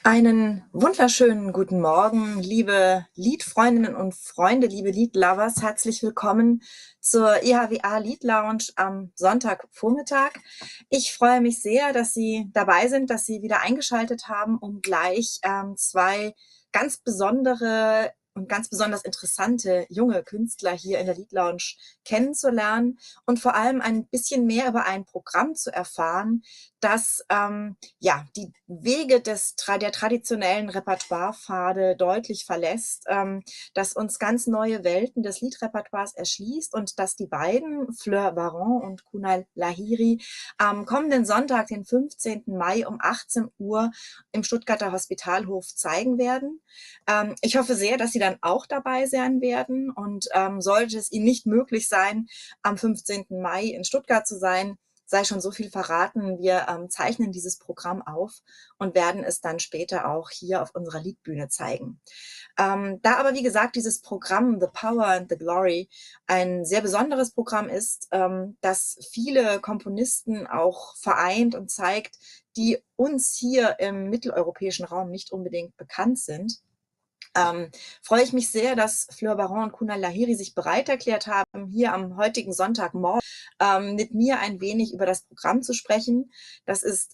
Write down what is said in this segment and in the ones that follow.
Einen wunderschönen guten Morgen, liebe Liedfreundinnen und Freunde, liebe Liedlovers. Herzlich willkommen zur IHWA LiedLOUNGE am Sonntagvormittag. Ich freue mich sehr, dass Sie dabei sind, dass Sie wieder eingeschaltet haben, um gleich zwei ganz besondere und ganz besonders interessante junge Künstler hier in der LiedLOUNGE kennenzulernen und vor allem ein bisschen mehr über ein Programm zu erfahren, das die Wege der traditionellen Repertoirepfade deutlich verlässt, das uns ganz neue Welten des Liedrepertoires erschließt und dass die beiden, Fleur Barron und Kunal Lahiry, am kommenden Sonntag, den 15. Mai um 18 Uhr im Stuttgarter Hospitalhof zeigen werden. Ich hoffe sehr, dass Sie dann auch dabei sein werden und sollte es Ihnen nicht möglich sein, am 15. Mai in Stuttgart zu sein, sei schon so viel verraten, wir zeichnen dieses Programm auf und werden es dann später auch hier auf unserer Liedbühne zeigen. Da aber, wie gesagt, dieses Programm The Power and the Glory ein sehr besonderes Programm ist, das viele Komponisten auch vereint und zeigt, die uns hier im mitteleuropäischen Raum nicht unbedingt bekannt sind, freue ich mich sehr, dass Fleur Barron und Kunal Lahiry sich bereit erklärt haben, hier am heutigen Sonntagmorgen mit mir ein wenig über das Programm zu sprechen. Das ist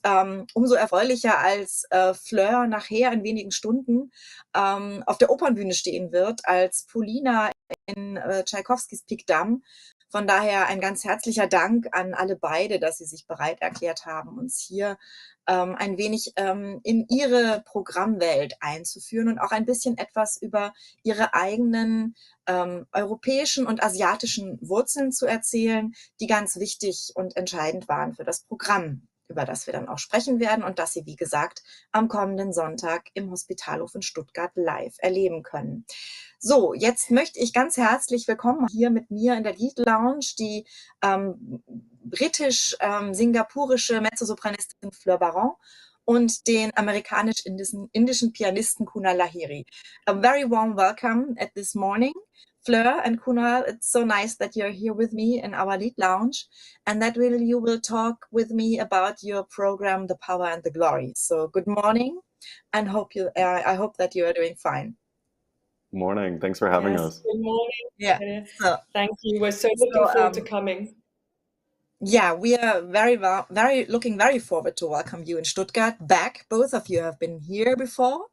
umso erfreulicher, als Fleur nachher in wenigen Stunden auf der Opernbühne stehen wird, als Polina in Tschaikowskis Pik Dam. Von daher ein ganz herzlicher Dank an alle beide, dass sie sich bereit erklärt haben, uns hier ein wenig in ihre Programmwelt einzuführen und auch ein bisschen etwas über ihre eigenen europäischen und asiatischen Wurzeln zu erzählen, die ganz wichtig und entscheidend waren für das Programm, über das wir dann auch sprechen werden und das Sie, wie gesagt, am kommenden Sonntag im Hospitalhof in Stuttgart live erleben können. So, jetzt möchte ich ganz herzlich willkommen hier mit mir in der LiedLOUNGE die britisch-singapurische Mezzosopranistin Fleur Barron und den amerikanisch-indischen Pianisten Kunal Lahiry. A very warm welcome at this morning. Fleur and Kunal, it's so nice that you're here with me in our LiedLOUNGE and that you will talk with me about your program, The Power and the Glory. So good morning and I hope that you are doing fine. Morning. Thanks for having us. Good morning. Yeah. Thank you. We're so looking forward to coming. Yeah, we are looking very forward to welcome you in Stuttgart back. Both of you have been here before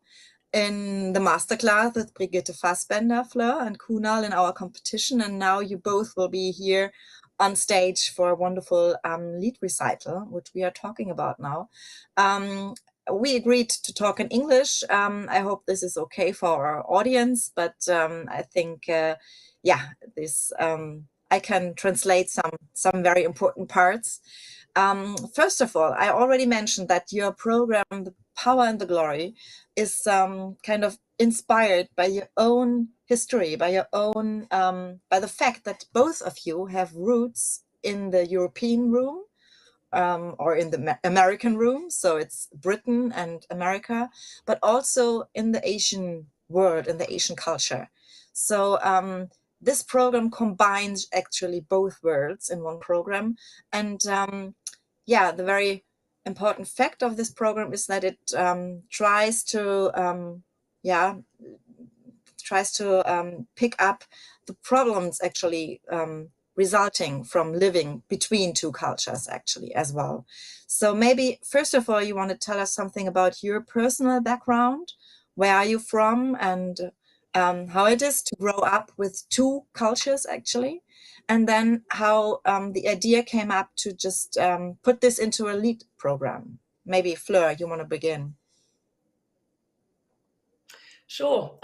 in the masterclass with Brigitte Fassbender, Fleur, and Kunal in our competition, and now you both will be here on stage for a wonderful lead recital, which we are talking about now. We agreed to talk in English. I hope this is okay for our audience, but I think, I can translate some very important parts. First of all, I already mentioned that your program, The Power and the Glory, is kind of inspired by your own history, by the fact that both of you have roots in the European room, or in the American room, so it's Britain and America, but also in the Asian world, in the Asian culture. So this program combines actually both worlds in one program. And the very important fact of this program is that it tries to pick up the problems actually resulting from living between two cultures actually as well. So maybe first of all, you want to tell us something about your personal background. Where are you from, and how it is to grow up with two cultures actually, and then how the idea came up to just put this into a lead program. Maybe Fleur, you want to begin? Sure.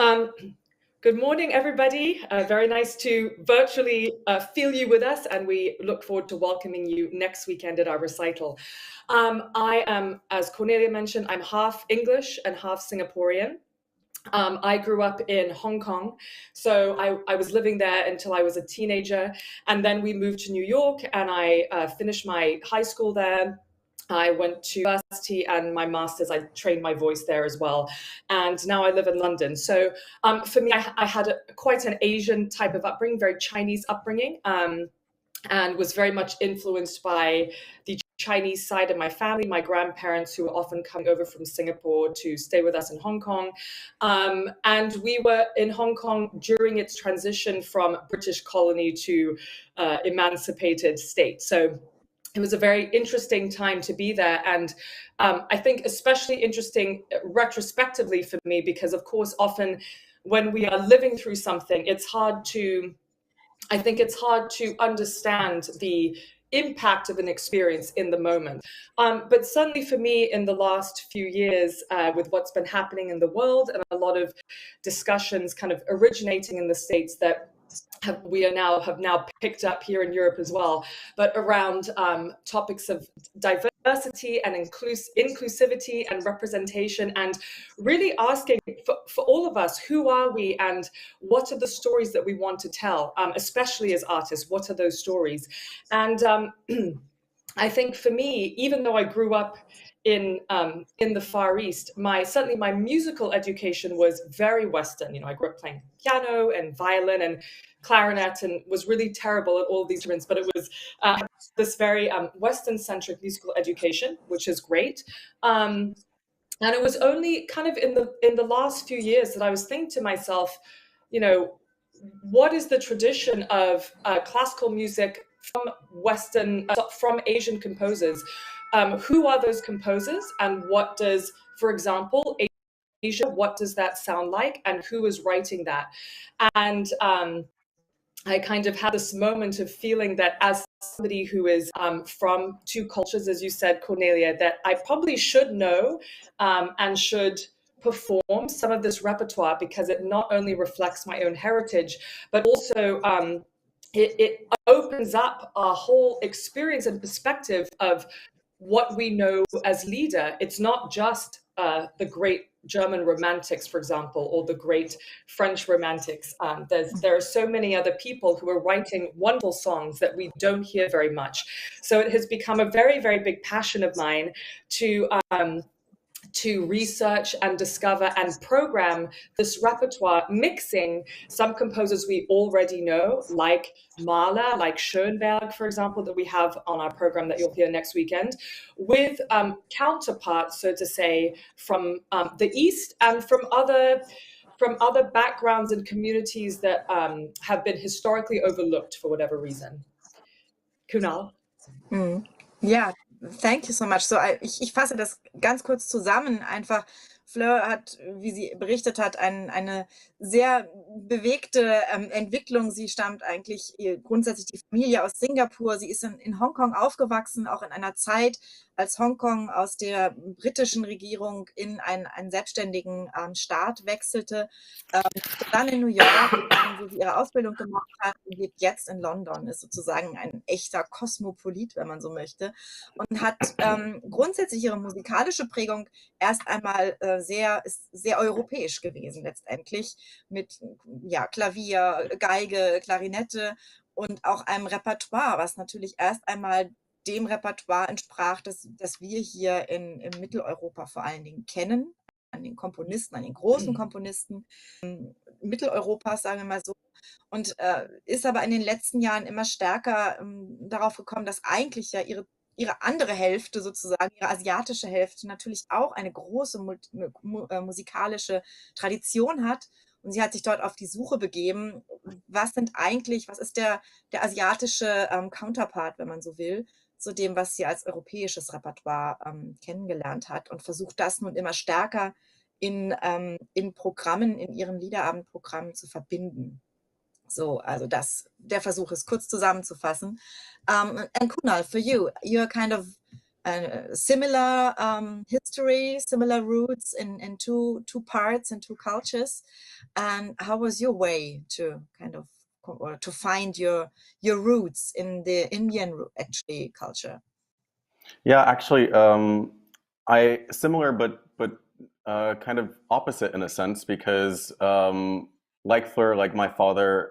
Good morning, everybody. Very nice to virtually feel you with us, and we look forward to welcoming you next weekend at our recital. I am, as Cornelia mentioned, I'm half English and half Singaporean. I grew up in Hong Kong, so I was living there until I was a teenager, and then we moved to New York, and I finished my high school there. I went to university and my master's, I trained my voice there as well. And now I live in London. So for me, I had quite an Asian type of upbringing, very Chinese upbringing, and was very much influenced by the Chinese side of my family, my grandparents who were often coming over from Singapore to stay with us in Hong Kong. And we were in Hong Kong during its transition from British colony to emancipated state. So it was a very interesting time to be there. And I think especially interesting retrospectively for me, because of course, often when we are living through something, I think it's hard to understand the impact of an experience in the moment. But certainly for me in the last few years, with what's been happening in the world and a lot of discussions kind of originating in the States that have now picked up here in Europe as well, but around topics of diversity and inclusivity and representation, and really asking for all of us, who are we and what are the stories that we want to tell, especially as artists, what are those stories? And I think for me, even though I grew up in the Far East, certainly my musical education was very Western. You know, I grew up playing piano and violin and clarinet, and was really terrible at all of these instruments. But it was this very Western-centric musical education, which is great. And it was only kind of in the last few years that I was thinking to myself, you know, what is the tradition of classical music from Asian composers? Who are those composers, and what does, for example, Asia, what does that sound like, and who is writing that? And I kind of had this moment of feeling that as somebody who is from two cultures, as you said, Cornelia, that I probably should know and should perform some of this repertoire, because it not only reflects my own heritage, but also it opens up a whole experience and perspective of what we know as Lieder. It's not just the great German romantics, for example, or the great French romantics. There are so many other people who are writing wonderful songs that we don't hear very much. So it has become a very, very big passion of mine to research and discover and program this repertoire, mixing some composers we already know, like Mahler, like Schoenberg, for example, that we have on our program that you'll hear next weekend, with counterparts, so to say, from the East and from other backgrounds and communities that have been historically overlooked for whatever reason. Kunal? Ja, thank you so much. So, ich fasse das ganz kurz zusammen. Einfach, Fleur hat, wie sie berichtet hat, eine sehr bewegte Entwicklung. Sie stammt eigentlich grundsätzlich die Familie aus Singapur. Sie ist in Hongkong aufgewachsen, auch in einer Zeit, als Hongkong aus der britischen Regierung in einen selbstständigen Staat wechselte. Dann in New York, wo sie ihre Ausbildung gemacht hat, und lebt jetzt in London, ist sozusagen ein echter Kosmopolit, wenn man so möchte, und hat grundsätzlich ihre musikalische Prägung erst einmal ist sehr europäisch gewesen letztendlich, mit Klavier, Geige, Klarinette und auch einem Repertoire, was natürlich erst einmal dem Repertoire entsprach, das wir hier in Mitteleuropa vor allen Dingen kennen, an den Komponisten, an den großen Komponisten Mitteleuropas, sagen wir mal so. Und ist aber in den letzten Jahren immer stärker darauf gekommen, dass eigentlich ja ihre andere Hälfte sozusagen, ihre asiatische Hälfte, natürlich auch eine große musikalische Tradition hat. Und sie hat sich dort auf die Suche begeben, was ist der asiatische Counterpart, wenn man so will, zu dem, was sie als europäisches Repertoire kennengelernt hat, und versucht das nun immer stärker in Programmen, in ihren Liederabendprogrammen zu verbinden. So, also der Versuch ist, kurz zusammenzufassen. And Kunal, for you, you're kind of similar history, similar roots in two parts and two cultures. And how was your way to kind of, or to find your roots in the Indian actually culture? Yeah, actually, similar, but kind of opposite in a sense, because like Fleur, like my father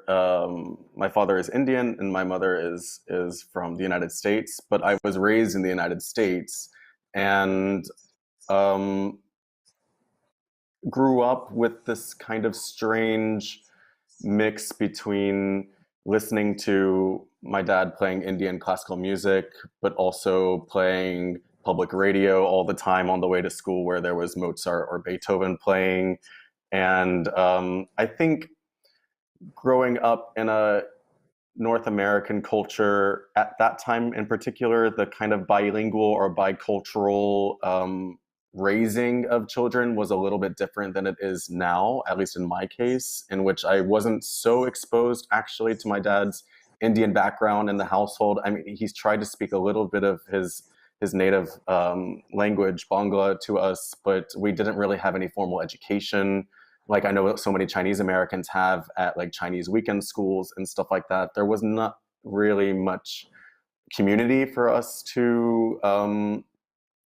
is Indian and my mother is from the United States, but I was raised in the United States and grew up with this kind of strange mix between listening to my dad playing Indian classical music, but also playing public radio all the time on the way to school where there was Mozart or Beethoven playing. And I think growing up in a North American culture at that time in particular, the kind of bilingual or bicultural raising of children was a little bit different than it is now, at least in my case, in which I wasn't so exposed actually to my dad's Indian background in the household. I mean, he's tried to speak a little bit of his native language, Bangla, to us, but we didn't really have any formal education. Like I know so many Chinese Americans have at like Chinese weekend schools and stuff like that. There was not really much community for us to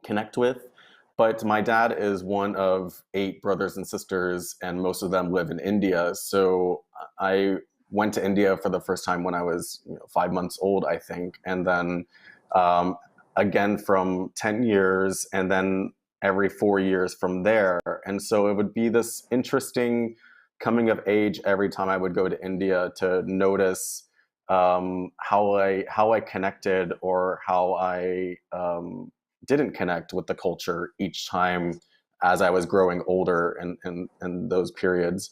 connect with. But my dad is one of 8 brothers and sisters, and most of them live in India. So I went to India for the first time when I was 5 months old, I think. And then again from 10 years, and then every 4 years from there. And so it would be this interesting coming of age every time I would go to India to notice how I connected or how I didn't connect with the culture each time as I was growing older in those periods.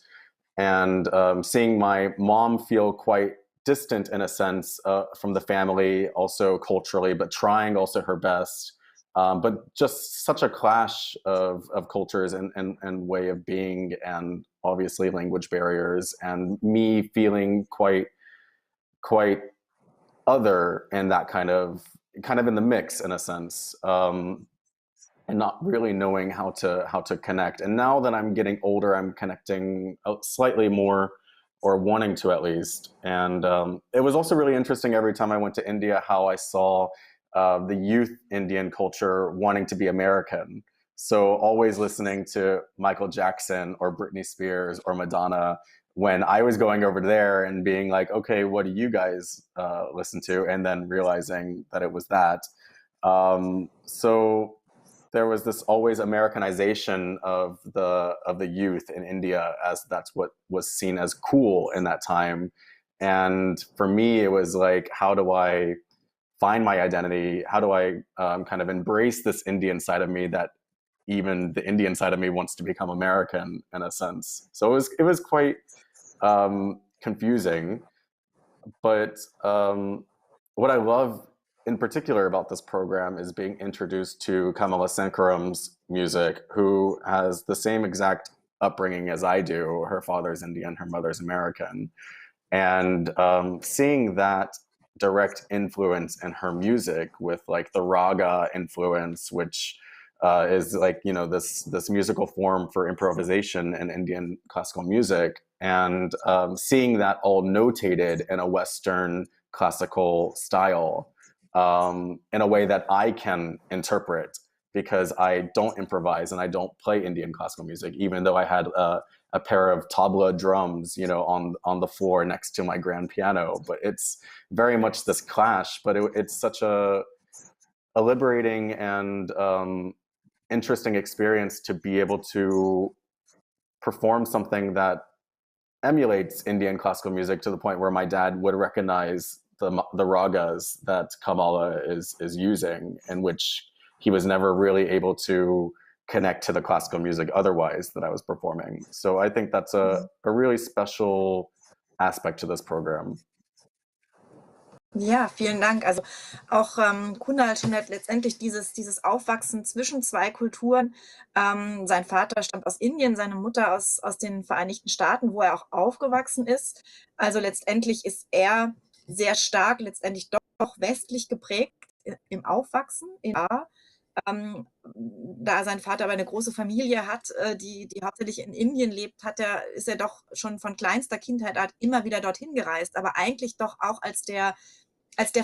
And seeing my mom feel quite distant in a sense from the family, also culturally, but trying also her best. But just such a clash of cultures and way of being, and obviously language barriers, and me feeling quite other in that kind of in the mix in a sense, and not really knowing how to connect. And now that I'm getting older, I'm connecting slightly more, or wanting to at least. And it was also really interesting every time I went to India how I saw the youth Indian culture wanting to be American. So always listening to Michael Jackson or Britney Spears or Madonna when I was going over there and being like, okay, what do you guys listen to? And then realizing that it was that. So there was this always Americanization of the youth in India, as that's what was seen as cool in that time. And for me, it was like, how do I find my identity? How do I kind of embrace this Indian side of me that even the Indian side of me wants to become American in a sense? So it was quite confusing. But what I love in particular about this program is being introduced to Kamala Sankaram's music, who has the same exact upbringing as I do. Her father's Indian, her mother's American. And seeing that direct influence in her music with like the raga influence, which is like, this musical form for improvisation in Indian classical music, and seeing that all notated in a Western classical style in a way that I can interpret, because I don't improvise and I don't play Indian classical music, even though I had a pair of tabla drums, on the floor next to my grand piano. But it's very much this clash, but it's such a liberating and interesting experience to be able to perform something that emulates Indian classical music to the point where my dad would recognize the ragas that Kamala is using, in which he was never really able to connect to the classical music otherwise that I was performing. So I think that's a really special aspect to this program. Ja, vielen Dank. Also auch Kunal schildert letztendlich dieses Aufwachsen zwischen 2 Kulturen. Sein Vater stammt aus Indien, seine Mutter aus den Vereinigten Staaten, wo er auch aufgewachsen ist. Also letztendlich ist er sehr stark letztendlich doch westlich geprägt im Aufwachsen, da sein Vater aber eine große Familie hat, die hauptsächlich in Indien lebt, ist er doch schon von kleinster Kindheit an immer wieder dorthin gereist, aber eigentlich doch auch als der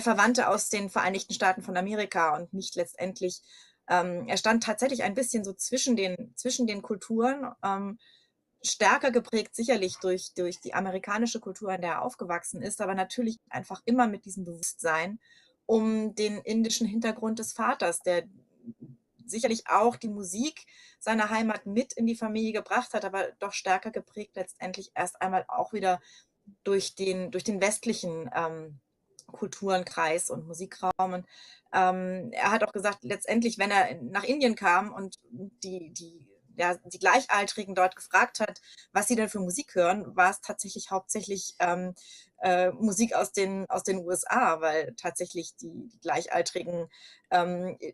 Verwandte aus den Vereinigten Staaten von Amerika und nicht letztendlich, er stand tatsächlich ein bisschen so zwischen den Kulturen, stärker geprägt sicherlich durch die amerikanische Kultur, in der er aufgewachsen ist, aber natürlich einfach immer mit diesem Bewusstsein um den indischen Hintergrund des Vaters, der sicherlich auch die Musik seiner Heimat mit in die Familie gebracht hat, aber doch stärker geprägt letztendlich erst einmal auch wieder durch den westlichen Kulturenkreis und Musikraum. Und er hat auch gesagt, letztendlich, wenn er nach Indien kam und die Gleichaltrigen dort gefragt hat, was sie denn für Musik hören, war es tatsächlich hauptsächlich Musik aus den USA, weil tatsächlich die gleichaltrigen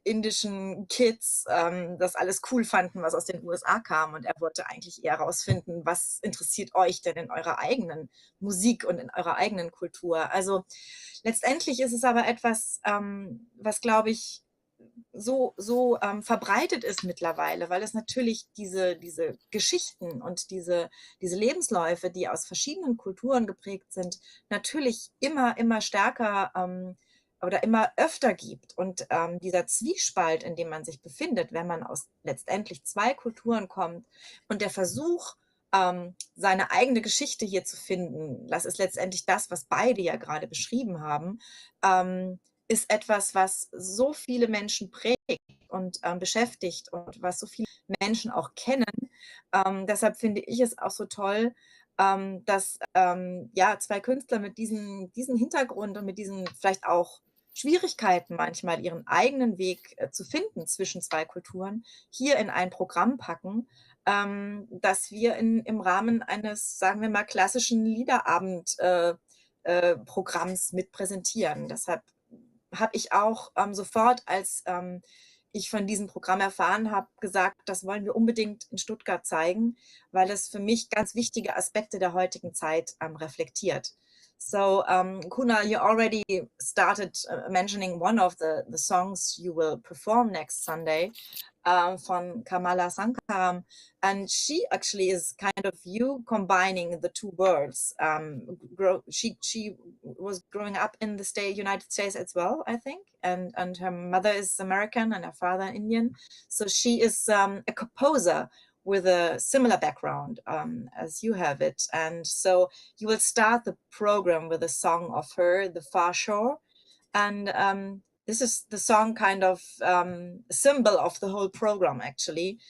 indischen Kids das alles cool fanden, was aus den USA kam. Und er wollte eigentlich eher herausfinden, was interessiert euch denn in eurer eigenen Musik und in eurer eigenen Kultur. Also letztendlich ist es aber etwas, was, glaube ich, so verbreitet ist mittlerweile, weil es natürlich diese Geschichten und diese Lebensläufe, die aus verschiedenen Kulturen geprägt sind, natürlich immer stärker oder immer öfter gibt. Und dieser Zwiespalt, in dem man sich befindet, wenn man aus letztendlich zwei Kulturen kommt und der Versuch, seine eigene Geschichte hier zu finden, das ist letztendlich das, was beide ja gerade beschrieben haben, ist etwas, was so viele Menschen prägt und beschäftigt und was so viele Menschen auch kennen. Deshalb finde ich es auch so toll, dass ja, zwei Künstler mit diesem Hintergrund und mit diesen vielleicht auch Schwierigkeiten manchmal, ihren eigenen Weg zu finden zwischen zwei Kulturen, hier in ein Programm packen, dass wir im Rahmen eines, sagen wir mal, klassischen Liederabend Programms mit präsentieren. Deshalb habe ich auch sofort, als ich von diesem Programm erfahren habe, gesagt, das wollen wir unbedingt in Stuttgart zeigen, weil es für mich ganz wichtige Aspekte der heutigen Zeit reflektiert. So, Kunal, you already started mentioning one of the songs you will perform next Sunday von Kamala Sankaram, and she actually is kind of you combining the two worlds. She was growing up in the United States as well, I think, and her mother is American and her father Indian. So she is a composer with a similar background as you have it. And so you will start the program with a song of her, The Far Shore. And this is the song kind of symbol of the whole program, actually.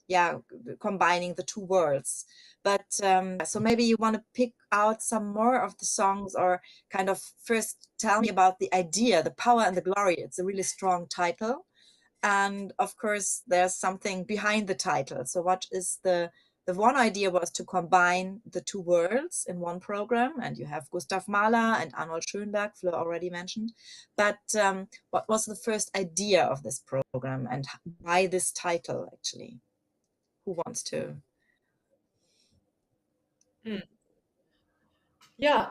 Yeah, combining the two worlds. But so maybe you want to pick out some more of the songs, or kind of first tell me about the idea, The Power and the Glory. It's a really strong title. And of course, there's something behind the title. So what is the one idea was to combine the two worlds in one program, and you have Gustav Mahler and Arnold Schönberg, Fleur already mentioned. But what was the first idea of this program, and why this title, actually? Who wants to? Yeah,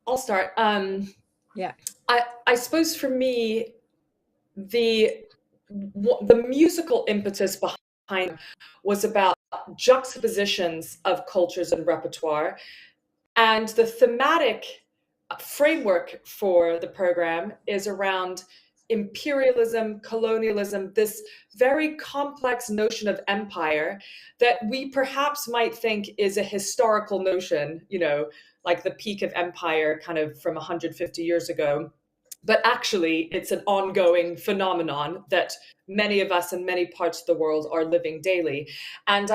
I'll start. Yeah, I suppose for me, the musical impetus behind was about juxtapositions of cultures and repertoire, and the thematic framework for the program is around imperialism, colonialism, this very complex notion of empire that we perhaps might think is a historical notion, you know, like the peak of empire kind of from 150 years ago. But actually, it's an ongoing phenomenon that many of us in many parts of the world are living daily. And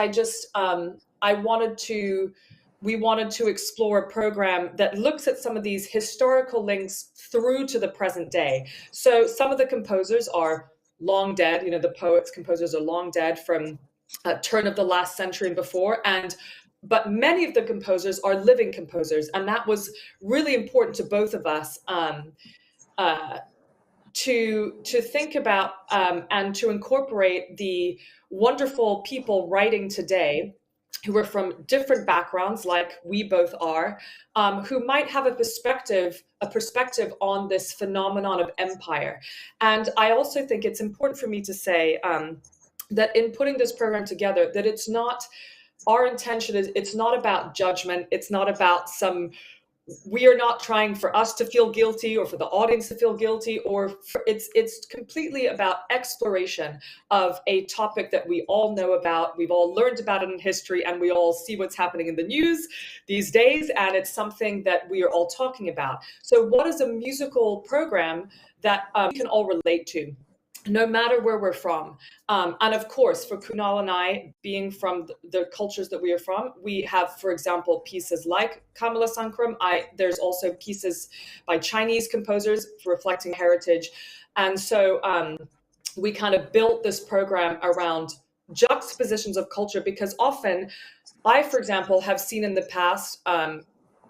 we wanted to explore a program that looks at some of these historical links through to the present day. So some of the composers are long dead, you know, the poets, composers are long dead from turn of the last century and before, but many of the composers are living composers, and that was really important to both of us. To think about and to incorporate the wonderful people writing today who are from different backgrounds, like we both are, who might have a perspective on this phenomenon of empire. And I also think it's important for me to say that in putting this program together, that it's not, our intention is, it's not about judgment, it's not about we are not trying for us to feel guilty or for the audience to feel guilty, it's completely about exploration of a topic that we all know about, we've all learned about it in history, and we all see what's happening in the news these days, and it's something that we are all talking about. So what is a musical program that we can all relate to? no matter where we're from. And of course, for Kunal and I, being from the cultures that we are from, we have, for example, pieces like Kamala Sankram. There's also pieces by Chinese composers reflecting heritage. And so we kind of built this program around juxtapositions of culture, because often I, for example, have seen in the past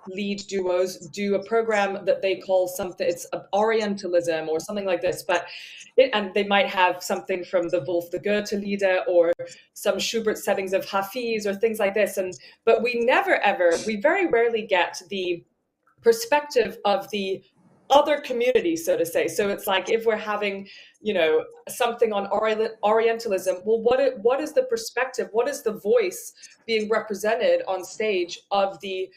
lead duos do a program that they call something, it's Orientalism or something like this, and they might have something from the the Goethe Lieder or some Schubert settings of Hafiz or things like this. But we very rarely get the perspective of the other community, so to say. So it's like, if we're having, something on Orientalism, well, what is the perspective? What is the voice being represented on stage of the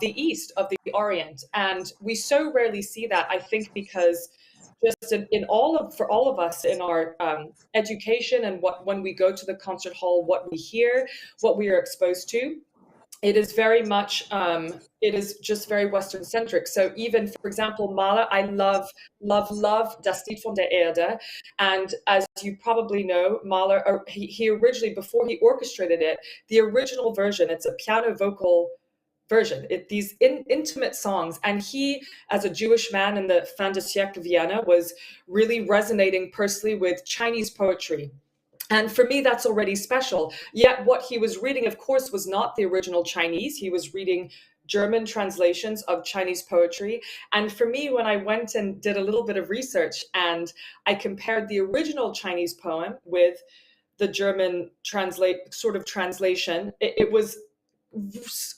East, of the Orient? And we so rarely see that, I think, because just for all of us in our education and when we go to the concert hall, what we hear, what we are exposed to, it is very much, it is just very Western centric. So even, for example, Mahler, I love Das Lied von der Erde. And as you probably know, Mahler, he originally, before he orchestrated it, the original version, it's a piano vocal version, these intimate songs. And he, as a Jewish man in the fin de siècle Vienna, was really resonating personally with Chinese poetry. And for me, that's already special. Yet what he was reading, of course, was not the original Chinese. He was reading German translations of Chinese poetry. And for me, when I went and did a little bit of research and I compared the original Chinese poem with the German translation, it was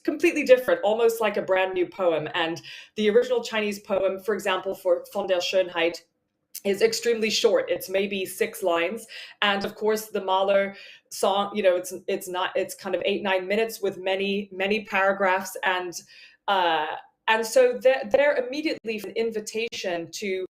completely different, almost like a brand new poem. And the original Chinese poem, for example, for Von der Schönheit, is extremely short. It's maybe 6 lines. And of course, the Mahler song, it's kind of 8-9 minutes with many paragraphs. And so they're immediately an invitation to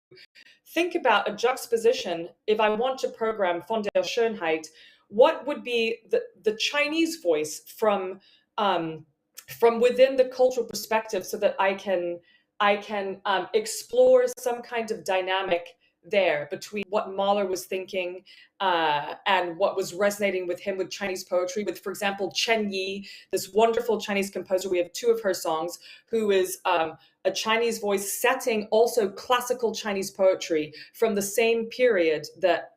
think about a juxtaposition. If I want to program Von der Schönheit, what would be the Chinese voice from within the cultural perspective, so that I can explore some kind of dynamic there between what Mahler was thinking and what was resonating with him with Chinese poetry, with, for example, Chen Yi, this wonderful Chinese composer. We have 2 of her songs, who is a Chinese voice setting also classical Chinese poetry from the same period that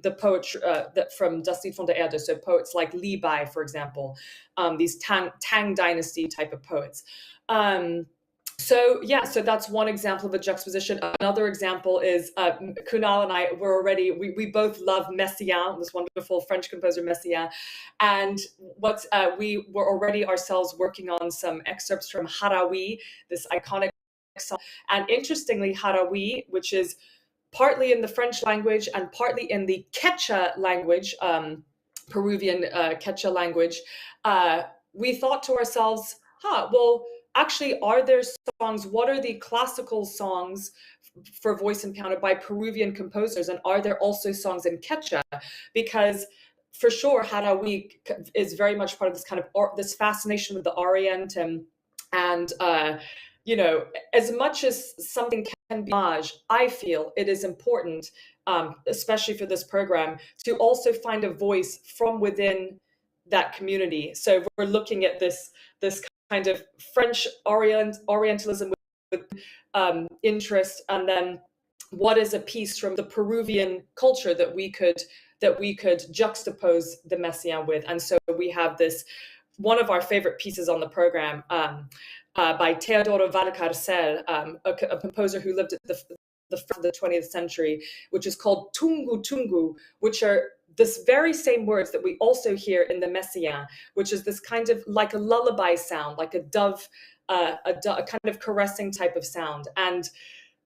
the poetry that from Das Lied von der Erde. So poets like Li Bai, for example, these Tang Dynasty type of poets. So that's one example of a juxtaposition. Another example is Kunal and I we both love Messiaen, this wonderful French composer Messiaen, and we were already ourselves working on some excerpts from Harawi, this iconic song. And interestingly, Harawi, which is partly in the French language and partly in the Quechua language, Peruvian Quechua language, we thought to ourselves, well, actually, are there songs? What are the classical songs for voice and piano by Peruvian composers? And are there also songs in Quechua? Because for sure, Harawi is very much part of this kind of this fascination with the Orient, and as much as something can be homage, I feel it is important, especially for this program, to also find a voice from within that community. So we're looking at this kind of French Orientalism with interest, and then what is a piece from the Peruvian culture that we could juxtapose the Messiaen with. And so we have this, one of our favorite pieces on the program by Teodoro Valcarcel, a composer who lived at the 20th century, which is called Tungu Tungu, which are this very same words that we also hear in the Messiaen, which is this kind of like a lullaby sound, like a dove, a kind of caressing type of sound. And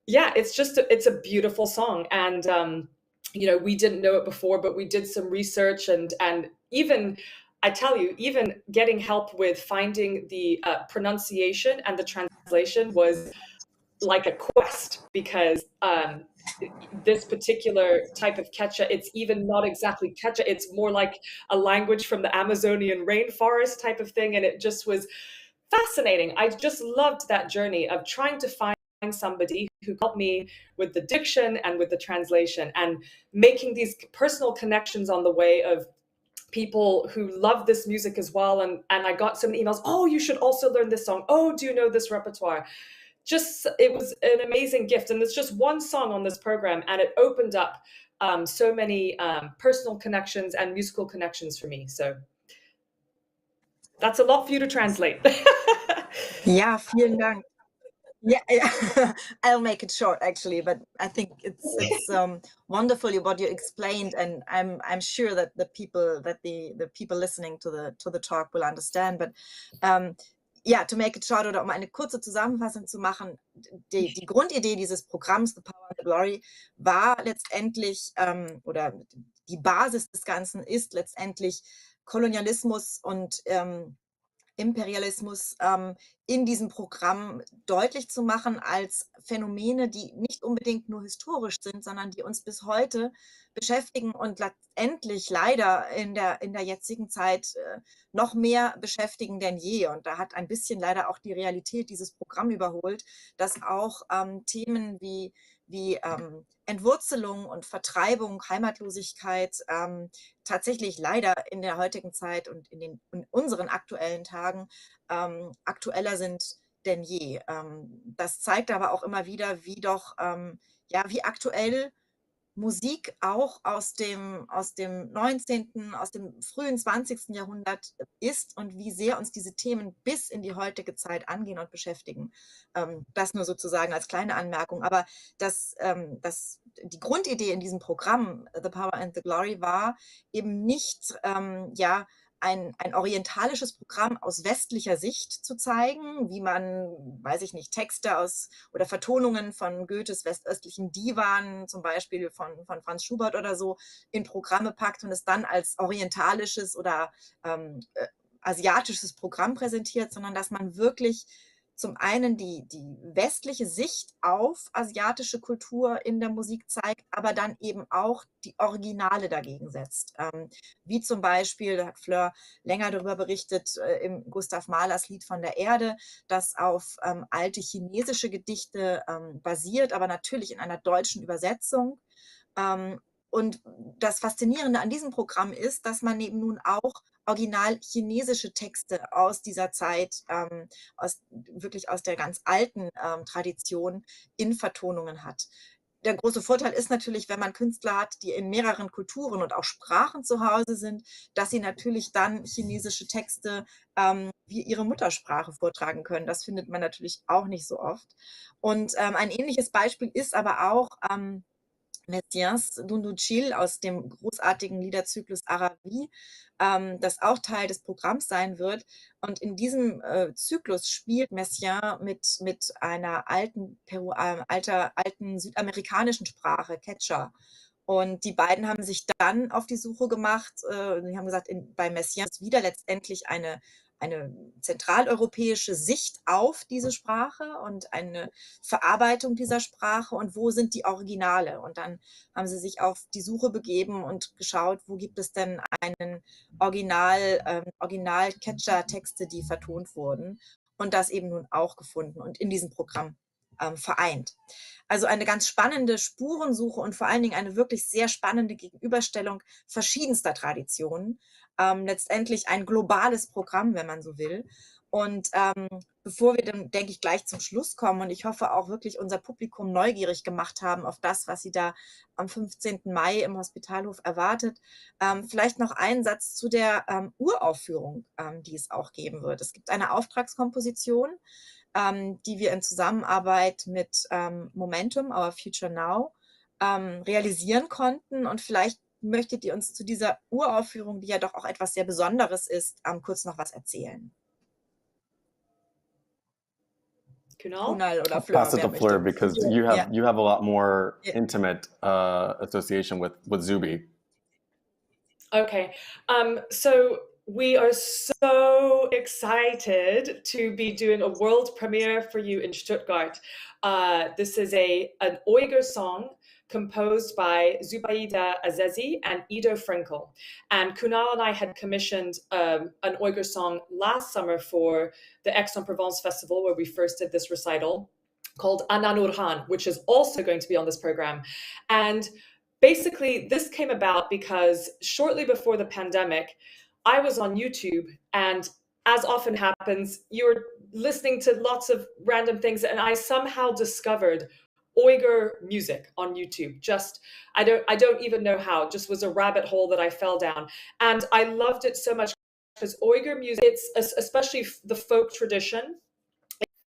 it's a beautiful song. And we didn't know it before, but we did some research, and even, I tell you, even getting help with finding the pronunciation and the translation was like a quest, because this particular type of Quechua, it's even not exactly Quechua, it's more like a language from the Amazonian rainforest type of thing. And it just was fascinating. I just loved that journey of trying to find somebody who helped me with the diction and with the translation, and making these personal connections on the way of people who love this music as well. And I got some emails, oh, you should also learn this song. Oh, do you know this repertoire? Just, it was an amazing gift. And there's just one song on this program, and it opened up so many personal connections and musical connections for me. So that's a lot for you to translate. Ja, vielen Dank. Yeah, yeah. I'll make it short actually, but I think it's wonderful what you explained, and I'm sure that the people listening to the talk will understand. But yeah, to make it short, oder eine kurze Zusammenfassung zu machen, die Grundidee dieses Programms The Power and the Glory war letztendlich, oder die Basis des Ganzen ist letztendlich Kolonialismus und Imperialismus in diesem Programm deutlich zu machen als Phänomene, die nicht unbedingt nur historisch sind, sondern die uns bis heute beschäftigen und letztendlich leider in der jetzigen Zeit noch mehr beschäftigen denn je. Und da hat ein bisschen leider auch die Realität dieses Programm überholt, dass auch Themen wie Entwurzelung und Vertreibung, Heimatlosigkeit tatsächlich leider in der heutigen Zeit und in unseren aktuellen Tagen aktueller sind denn je. Das zeigt aber auch immer wieder, wie doch, wie aktuell Musik auch aus dem 19., aus dem frühen 20. Jahrhundert ist und wie sehr uns diese Themen bis in die heutige Zeit angehen und beschäftigen. Das nur sozusagen als kleine Anmerkung. Aber die Grundidee in diesem Programm, The Power and the Glory, war eben nicht, ein orientalisches Programm aus westlicher Sicht zu zeigen, wie man, weiß ich nicht, Texte oder Vertonungen von Goethes westöstlichen Divan, zum Beispiel von Franz Schubert oder so, in Programme packt und es dann als orientalisches oder asiatisches Programm präsentiert, sondern dass man wirklich zum einen die westliche Sicht auf asiatische Kultur in der Musik zeigt, aber dann eben auch die Originale dagegen setzt. Wie zum Beispiel, da hat Fleur länger darüber berichtet, im Gustav Mahlers Lied von der Erde, das auf alte chinesische Gedichte basiert, aber natürlich in einer deutschen Übersetzung. Und das Faszinierende an diesem Programm ist, dass man eben nun auch original chinesische Texte aus dieser Zeit, wirklich aus der ganz alten Tradition in Vertonungen hat. Der große Vorteil ist natürlich, wenn man Künstler hat, die in mehreren Kulturen und auch Sprachen zu Hause sind, dass sie natürlich dann chinesische Texte wie ihre Muttersprache vortragen können. Das findet man natürlich auch nicht so oft. Und ein ähnliches Beispiel ist aber auch Messiaens Dundujil aus dem großartigen Liederzyklus Arabi, das auch Teil des Programms sein wird. Und in diesem Zyklus spielt Messiaen mit einer alten südamerikanischen Sprache, Quechua. Und die beiden haben sich dann auf die Suche gemacht. Die haben gesagt, bei Messiaen ist wieder letztendlich eine zentraleuropäische Sicht auf diese Sprache und eine Verarbeitung dieser Sprache und wo sind die Originale. Und dann haben sie sich auf die Suche begeben und geschaut, wo gibt es denn einen Original-Quechua-Texte, die vertont wurden, und das eben nun auch gefunden und in diesem Programm vereint. Also eine ganz spannende Spurensuche und vor allen Dingen eine wirklich sehr spannende Gegenüberstellung verschiedenster Traditionen. Letztendlich ein globales Programm, wenn man so will. Und bevor wir dann, denke ich, gleich zum Schluss kommen und ich hoffe auch wirklich unser Publikum neugierig gemacht haben auf das, was sie da am 15. Mai im Hospitalhof erwartet, vielleicht noch einen Satz zu der Uraufführung, die es auch geben wird. Es gibt eine Auftragskomposition, die wir in Zusammenarbeit mit Momentum, Our Future Now, realisieren konnten. Und vielleicht möchtet ihr uns zu dieser Uraufführung, die ja doch auch etwas sehr Besonderes ist, kurz noch was erzählen. Kunal oder Fleur. Pass it to Fleur because you have a lot more intimate association with Zubi. Okay, so we are so excited to be doing a world premiere for you in Stuttgart. This is an Uyghur song composed by Zubaida Azezi and Ido Frenkel. And Kunal and I had commissioned an Uyghur song last summer for the Aix-en-Provence Festival, where we first did this recital. called Ananurhan, which is also going to be on this program. And basically, this came about because shortly before the pandemic, I was on YouTube, and as often happens, you're listening to lots of random things, and I somehow discovered Uyghur music on YouTube. Just, I don't even know how, just was a rabbit hole that I fell down. And I loved it so much because Uyghur music, it's especially the folk tradition,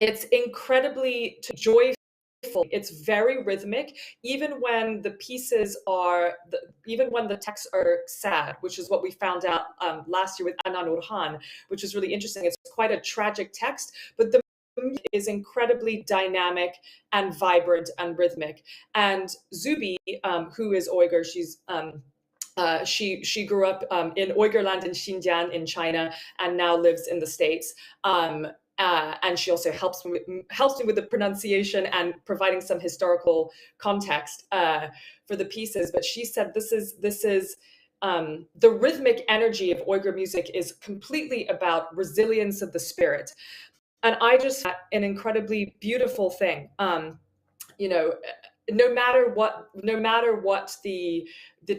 it's incredibly joyful. It's very rhythmic, even when the pieces are, even when the texts are sad, which is what we found out last year with Ananurhan, which is really interesting. It's quite a tragic text, but the music is incredibly dynamic and vibrant and rhythmic. And Zubi, who is Uyghur, she grew up in Uyghur land in Xinjiang in China and now lives in the States. And she also helps me with the pronunciation and providing some historical context for the pieces. But she said this is the rhythmic energy of Uyghur music is completely about resilience of the spirit, and I just thought an incredibly beautiful thing. You know, no matter what the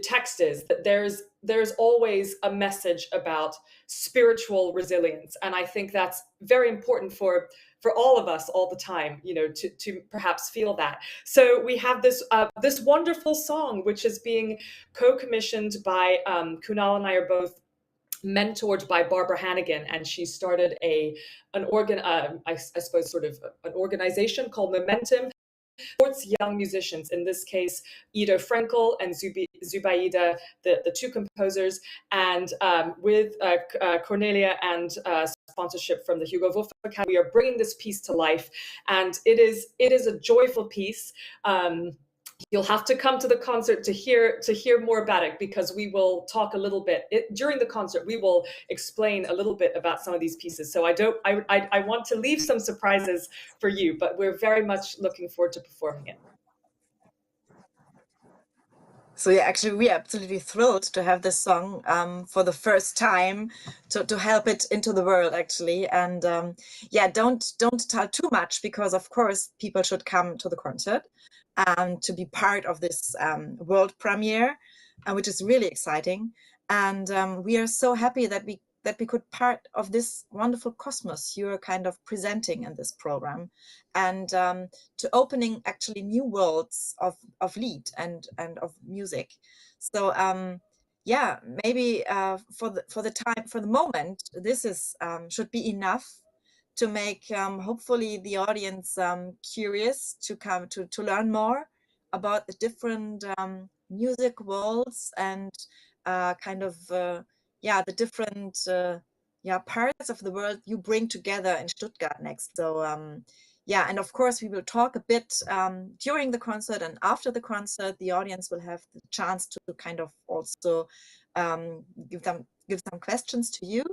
text is, that there's always a message about spiritual resilience, and I think that's very important for all of us all the time, you know, to perhaps feel that. So we have this this wonderful song which is being co-commissioned by Kunal and I are both mentored by Barbara Hannigan, and she started I suppose sort of an organization called Momentum, supports young musicians, in this case, Ido Frenkel and Zubaida, the two composers, and with Cornelia and sponsorship from the Hugo-Wolf-Akademie, we are bringing this piece to life, and it is a joyful piece. You'll have to come to the concert to hear more about it, because we will talk a little bit during the concert. We will explain a little bit about some of these pieces. So I want to leave some surprises for you, but we're very much looking forward to performing it. So yeah, actually, we are absolutely thrilled to have this song for the first time to help it into the world, actually. And yeah, don't tell too much, because of course people should come to the concert to be part of this world premiere, which is really exciting. And we are so happy that we could part of this wonderful cosmos you're kind of presenting in this program, and to opening actually new worlds of lied and of music. So yeah, maybe for the moment, this is should be enough to make hopefully the audience curious to come to learn more about the different music worlds and kind of yeah, the different yeah, parts of the world you bring together in Stuttgart next. So yeah, and of course we will talk a bit during the concert, and after the concert the audience will have the chance to kind of also give some questions to you.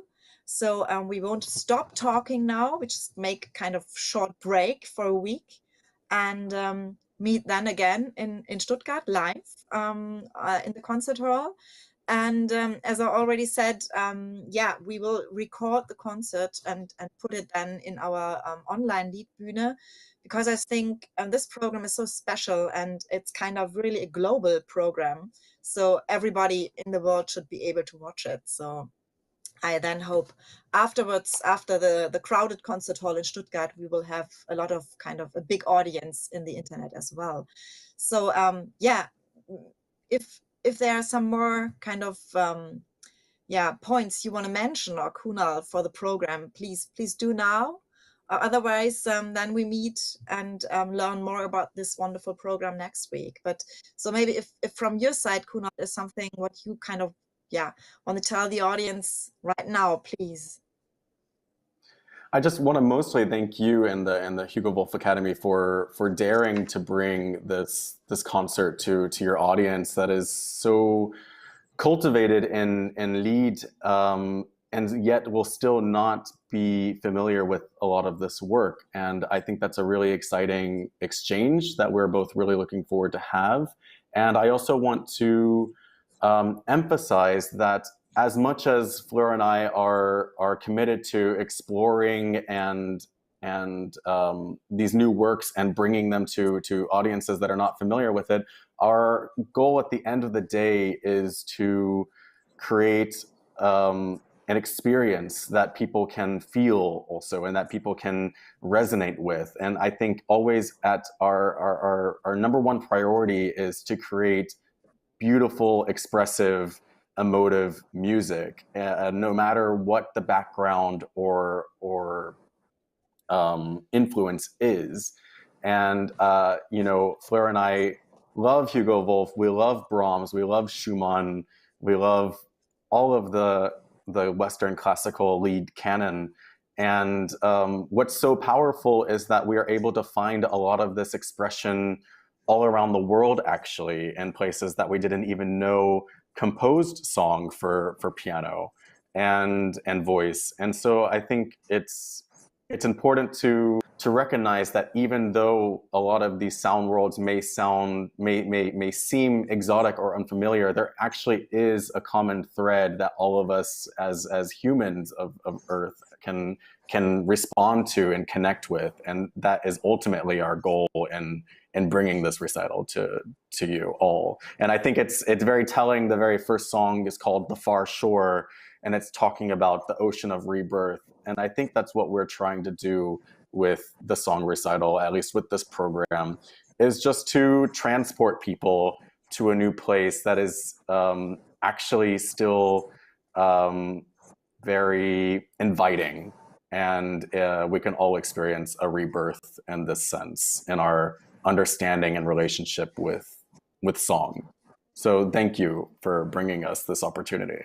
So we won't stop talking now. We just make kind of short break for a week, and meet then again in Stuttgart live in the concert hall. And as I already said, yeah, we will record the concert and put it then in our online Liedbühne, because I think this program is so special, and it's kind of really a global program. So everybody in the world should be able to watch it. So I then hope afterwards, after the crowded concert hall in Stuttgart, we will have a lot of kind of a big audience in the internet as well. So yeah, if there are some more kind of yeah, points you want to mention, or Kunal, for the program, please do now. Otherwise, then we meet and learn more about this wonderful program next week. But so maybe if from your side, Kunal, is something what you kind of, yeah, want to tell the audience right now, please. I just want to mostly thank you and the Hugo-Wolf-Akademie for daring to bring this concert to your audience that is so cultivated in lied, and yet will still not be familiar with a lot of this work. And I think that's a really exciting exchange that we're both really looking forward to have. And I also want to emphasize that as much as Fleur and I are committed to exploring and and these new works and bringing them to audiences that are not familiar with it. Our goal at the end of the day is to create an experience that people can feel also and that people can resonate with. And I think always at our number one priority is to create beautiful, expressive, emotive music, no matter what the background or influence is. And you know, Fleur and I love Hugo-Wolf, we love Brahms, we love Schumann, we love all of the Western classical lead canon. And what's so powerful is that we are able to find a lot of this expression all around the world, actually, in places that we didn't even know composed song for piano and voice. And so I think it's important to recognize that even though a lot of these sound worlds may seem exotic or unfamiliar, there actually is a common thread that all of us as humans of Earth can respond to and connect with, and that is ultimately our goal in bringing this recital to you all. And I think it's very telling. The very first song is called "The Far Shore," and it's talking about the ocean of rebirth. And I think that's what we're trying to do with the song recital, at least with this program, is just to transport people to a new place that is actually still very inviting. And we can all experience a rebirth in this sense in our understanding and relationship with song. So thank you for bringing us this opportunity.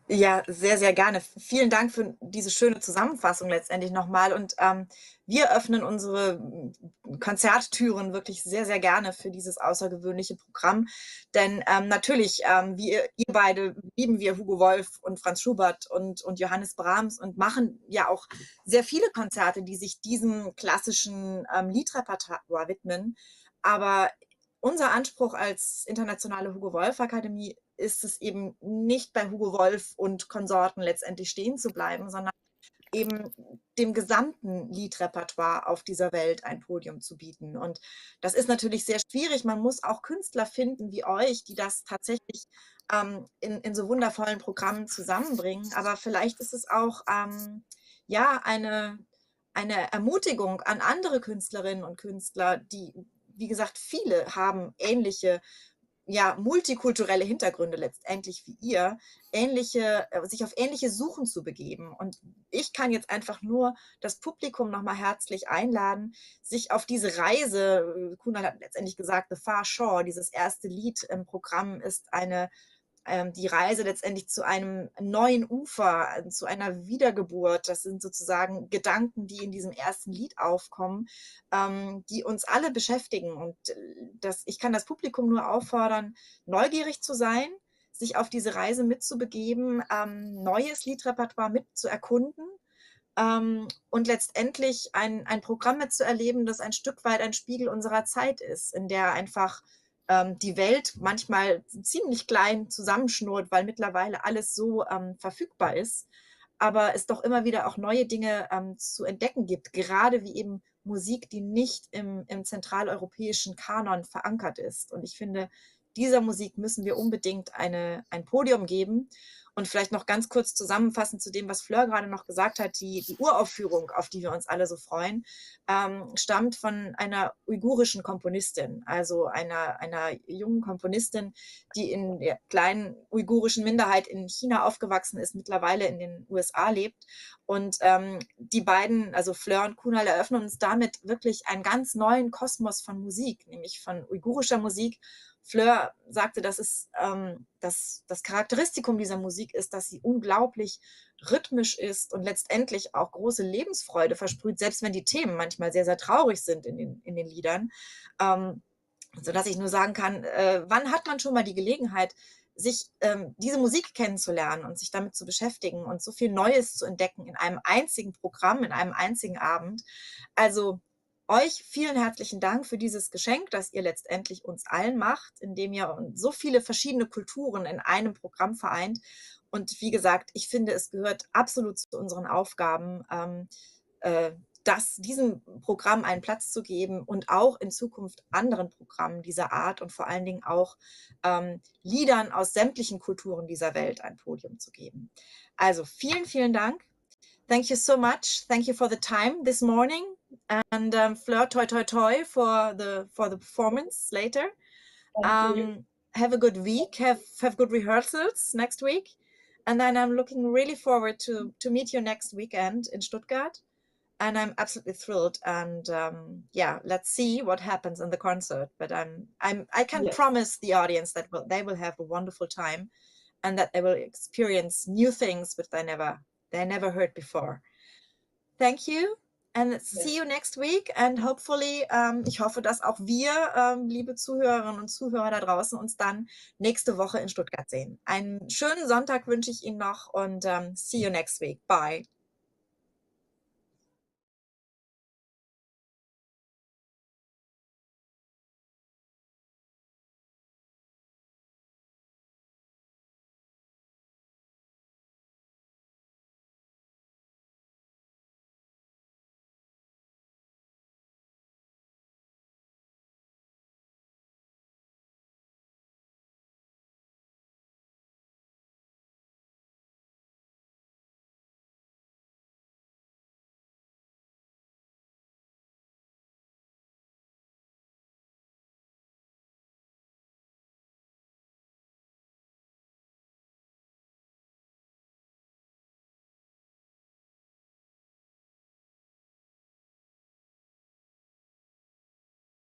Ja, sehr, sehr gerne. Vielen Dank für diese schöne Zusammenfassung letztendlich nochmal. Und wir öffnen unsere Konzerttüren wirklich sehr, sehr gerne für dieses außergewöhnliche Programm. Denn natürlich, wie ihr beide, lieben wir Hugo Wolf und Franz Schubert und Johannes Brahms und machen ja auch sehr viele Konzerte, die sich diesem klassischen Liedrepertoire widmen. Aber unser Anspruch als internationale Hugo-Wolf-Akademie ist es eben nicht bei Hugo Wolf und Konsorten letztendlich stehen zu bleiben, sondern eben dem gesamten Liedrepertoire auf dieser Welt ein Podium zu bieten. Und das ist natürlich sehr schwierig. Man muss auch Künstler finden wie euch, die das tatsächlich in so wundervollen Programmen zusammenbringen. Aber vielleicht ist es auch ja, eine Ermutigung an andere Künstlerinnen und Künstler, die, wie gesagt, viele haben ähnliche, ja, multikulturelle Hintergründe letztendlich wie ihr, sich auf ähnliche Suchen zu begeben. Und ich kann jetzt einfach nur das Publikum nochmal herzlich einladen, sich auf diese Reise, Kunal hat letztendlich gesagt, The Far Shore, dieses erste Lied im Programm ist die Reise letztendlich zu einem neuen Ufer, zu einer Wiedergeburt. Das sind sozusagen Gedanken, die in diesem ersten Lied aufkommen, die uns alle beschäftigen. Und ich kann das Publikum nur auffordern, neugierig zu sein, sich auf diese Reise mitzubegeben, neues Liedrepertoire mitzuerkunden und letztendlich ein Programm mitzuerleben, das ein Stück weit ein Spiegel unserer Zeit ist, in der einfach die Welt manchmal ziemlich klein zusammenschnurrt, weil mittlerweile alles so verfügbar ist, aber es doch immer wieder auch neue Dinge zu entdecken gibt, gerade wie eben Musik, die nicht im zentraleuropäischen Kanon verankert ist. Und ich finde, dieser Musik müssen wir unbedingt ein Podium geben. Und vielleicht noch ganz kurz zusammenfassend zu dem, was Fleur gerade noch gesagt hat, die Uraufführung, auf die wir uns alle so freuen, stammt von einer uigurischen Komponistin, also einer jungen Komponistin, die in der kleinen uigurischen Minderheit in China aufgewachsen ist, mittlerweile in den USA lebt. Und die beiden, also Fleur und Kunal, eröffnen uns damit wirklich einen ganz neuen Kosmos von Musik, nämlich von uigurischer Musik. Fleur sagte, dass das Charakteristikum dieser Musik ist, dass sie unglaublich rhythmisch ist und letztendlich auch große Lebensfreude versprüht, selbst wenn die Themen manchmal sehr, sehr traurig sind in den Liedern. Sodass ich nur sagen kann, wann hat man schon mal die Gelegenheit, sich diese Musik kennenzulernen und sich damit zu beschäftigen und so viel Neues zu entdecken in einem einzigen Programm, in einem einzigen Abend. Also euch vielen herzlichen Dank für dieses Geschenk, das ihr letztendlich uns allen macht, indem ihr so viele verschiedene Kulturen in einem Programm vereint. Und wie gesagt, ich finde, es gehört absolut zu unseren Aufgaben, diesem Programm einen Platz zu geben und auch in Zukunft anderen Programmen dieser Art und vor allen Dingen auch Liedern aus sämtlichen Kulturen dieser Welt ein Podium zu geben. Also vielen, vielen Dank. Thank you so much. Thank you for the time this morning. And Fleur, toi, toi, toi for the performance later. Have a good week. Have good rehearsals next week. And then I'm looking really forward to meet you next weekend in Stuttgart. And I'm absolutely thrilled. And yeah, let's see what happens in the concert. But I can promise the audience that they will have a wonderful time, and that they will experience new things which they never heard before. Thank you. And see you next week. And hopefully, ich hoffe, dass auch wir, liebe Zuhörerinnen und Zuhörer da draußen, uns dann nächste Woche in Stuttgart sehen. Einen schönen Sonntag wünsche ich Ihnen noch und see you next week. Bye.